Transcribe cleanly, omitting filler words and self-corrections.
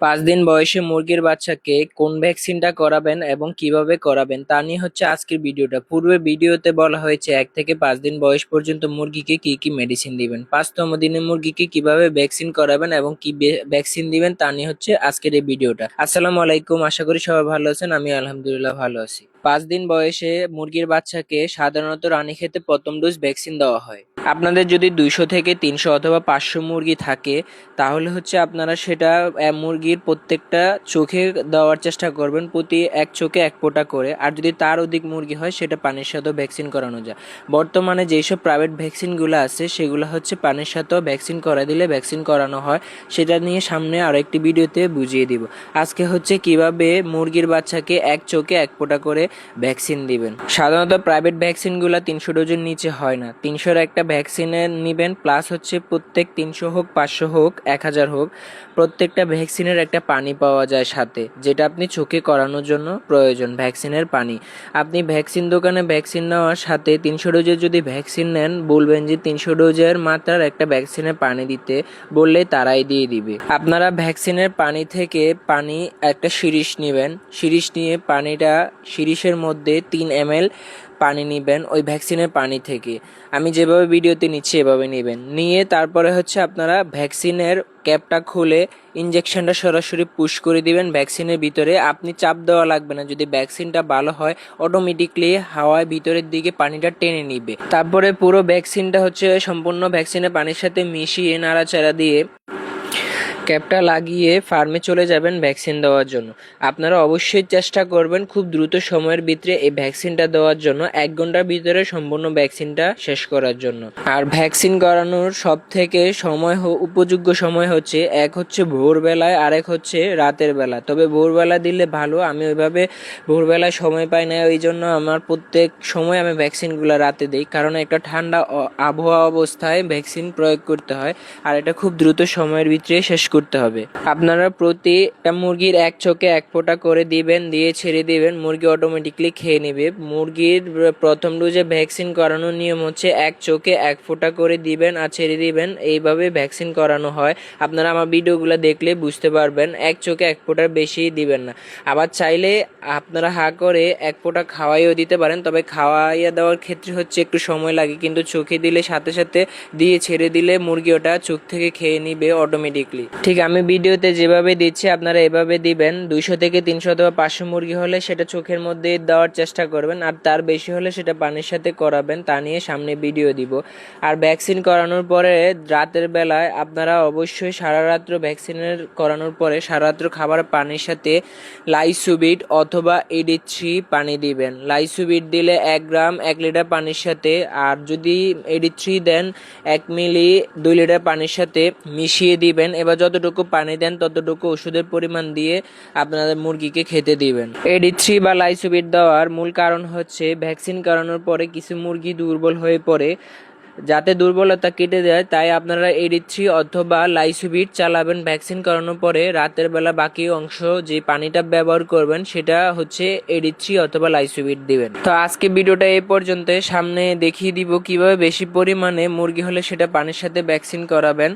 5 দিন বয়সী মুরগির বাচ্চাকে কোন ভ্যাকসিনটা করাবেন এবং কিভাবে করাবেন তা নিয়ে হচ্ছে আজকের ভিডিওটা। পূর্বে ভিডিওতে বলা হয়েছে 1 থেকে 5 দিন বয়স পর্যন্ত মুরগিকে কি কি মেডিসিন দিবেন, 5তম দিনে মুরগিকে কিভাবে ভ্যাকসিন করাবেন এবং কি ভ্যাকসিন দিবেন তা নিয়ে হচ্ছে আজকের এই ভিডিওটা। আসসালামু আলাইকুম, আশা করি সবাই ভালো আছেন। আমি আলহামদুলিল্লাহ ভালো আছি। 5 দিন বয়সে মুরগির বাচ্চাকে সাধারণত রানীক্ষেতে প্রথম ডোজ ভ্যাকসিন দেওয়া হয়। আপনাদের যদি 200 থেকে 300 অথবা 500 মুরগি থাকে তাহলে হচ্ছে আপনারা সেটা মুরগির প্রত্যেকটা চোখে দেওয়ার চেষ্টা করবেন, প্রতি এক চোখে 1 ফোঁটা করে। আর যদি তার অধিক মুরগি হয় সেটা পানির সাথেও ভ্যাকসিন করানো যায়। বর্তমানে যেসব প্রাইভেট ভ্যাকসিনগুলো আছে সেগুলো হচ্ছে পানির সাথেও ভ্যাকসিন করা দিলে ভ্যাকসিন করানো হয়। সেটা নিয়ে সামনে আরো একটি ভিডিওতে বুঝিয়ে দিব। আজকে হচ্ছে কিভাবে মুরগির বাচ্চাকে এক চোখে 1 ফোঁটা করে ভ্যাকসিন দিবেন। সাধারণত প্রাইভেট ভ্যাকসিনগুলো 300 ডোজের নিচে হয় না। 300-র একটা ভ্যাকসিনে নিবেন, প্লাস হচ্ছে প্রত্যেক 300 হোক, 500 হোক, 1000 হোক, প্রত্যেকটা ভ্যাকসিনের একটা পানি পাওয়া যায় সাথে, যেটা আপনি চোখে করানোর জন্য প্রয়োজন। ভ্যাকসিনের পানি আপনি ভ্যাকসিন দোকানে ভ্যাকসিন নেওয়ার সাথে 300 ডোজের যদি ভ্যাকসিন নেন, বলবেন যে 300 ডোজের মাত্রার একটা ভ্যাকসিনের পানি দিতে, বললে তারাই দিয়ে দিবে। আপনারা ভ্যাকসিনের পানি থেকে একটা সিরিজ নেবেন, সিরিজ নিয়ে পানিটা সিরিজের মধ্যে 3 ml পানি নেবেন ওই ভ্যাকসিনের পানি থেকে। আমি যেভাবে ভিডিওতে নিচ্ছি এভাবে নেবেন, নিয়ে তারপরে হচ্ছে আপনারা ভ্যাকসিনের ক্যাপটা খুলে ইনজেকশনটা সরাসরি পুশ করে দিবেন ভ্যাকসিনের ভিতরে। আপনি চাপ দেওয়া লাগবে না। যদি ভ্যাকসিনটা ভালো হয় অটোমেটিকলি হাওয়ায় ভিতরের দিকে পানিটা টেনে নিবে। তারপরে পুরো ভ্যাকসিনটা হচ্ছে সম্পূর্ণ ভ্যাকসিনের পানির সাথে মিশিয়ে নাড়াচাড়া দিয়ে ক্যাপটা লাগিয়ে ফার্মে চলে যাবেন ভ্যাকসিন দেওয়ার জন্য। আপনারা অবশ্যই চেষ্টা করবেন খুব দ্রুত সময়ের ভিতরে এই ভ্যাকসিনটা দেওয়ার জন্য, 1 ঘন্টার ভিতরে সম্পূর্ণ ভ্যাকসিনটা শেষ করার জন্য। আর ভ্যাকসিন করানোর সব থেকে উপযোগ্য সময় হচ্ছে, এক হচ্ছে ভোরবেলায়, আরেক হচ্ছে রাতের বেলা। তবে ভোরবেলা দিলে ভালো। আমি ওইভাবে ভোরবেলায় সময় পাই না, ওই জন্য আমার প্রত্যেক সময় আমি ভ্যাকসিনগুলো রাতে দিই, কারণ একটা ঠান্ডা আবহাওয়া অবস্থায় ভ্যাকসিন প্রয়োগ করতে হয় আর এটা খুব দ্রুত সময়ের ভিতরে শেষ করতে হবে। আপনারা প্রতিটা মুরগির 1 চোখে 1 ফোঁটা করে দিবেন, দিয়ে ছেড়ে দিবেন, মুরগি অটোমেটিকলি খেয়ে নেবে। মুরগির প্রথম ডোজে ভ্যাকসিন করানোর নিয়ম হচ্ছে 1 চোখে 1 ফোঁটা করে দিবেন আর ছেড়ে দিবেন, এইভাবে ভ্যাকসিন করানো হয়। আপনারা আমার ভিডিওগুলো দেখলে বুঝতে পারবেন। 1 চোখে 1 ফোঁটার বেশি দিবেন না। আবার চাইলে আপনারা হা করে 1 ফোঁটা খাওয়াইও দিতে পারেন, তবে খাওয়াইয়া দেওয়ার ক্ষেত্রে হচ্ছে একটু সময় লাগে, কিন্তু চোখে দিলে সাথে সাথে দিয়ে ছেড়ে দিলে মুরগি ওটা চোখ থেকে খেয়ে নিবে অটোমেটিকলি। ঠিক আমি ভিডিওতে যেভাবে দিচ্ছি আপনারা এভাবে দিবেন। 200 থেকে 300 অথবা 500 মুরগি হলে সেটা চোখের মধ্যে দেওয়ার চেষ্টা করবেন, আর তার বেশি হলে সেটা পানির সাথে করাবেন। তা নিয়ে সামনে ভিডিও দিব। আর ভ্যাকসিন করানোর পরে রাতের বেলায় আপনারা অবশ্যই সারা রাত্র ভ্যাকসিনের করানোর পরে সারা রাত্র খাবার পানির সাথে লাইসোবিট অথবা ED3 পানি দিবেন। লাইসোবিট দিলে 1 গ্রাম 1 লিটার পানির সাথে, আর যদি ED3 দেন 1 মিলি 2 লিটার পানির সাথে মিশিয়ে দিবেন। এবার যতটুকু পানি দেন ততটুকু ওষুধের পরিমাণ দিয়ে আপনাদের মুরগিকে খেতে দিবেন। ED3 বা লাইসোবিট দেওয়ার মূল কারণ হচ্ছে ভ্যাকসিন করানোর পরে কিছু মুরগি দুর্বল হয়ে পড়ে, যাতে দুর্বলতা কেটে দেয়, তাই আপনারা ED3 অথবা লাইসোবিট চালাবেন ভ্যাকসিন করানোর পরে। রাতের বেলা বাকি অংশ যে পানিটা ব্যবহার করবেন সেটা হচ্ছে ED3 অথবা লাইসোবিট দিবেন। তো আজকে ভিডিওটা এই পর্যন্ত। সামনে দেখিয়ে দিব কিভাবে বেশি পরিমাণে মুরগি হলে সেটা পানির সাথে ভ্যাকসিন করাবেন।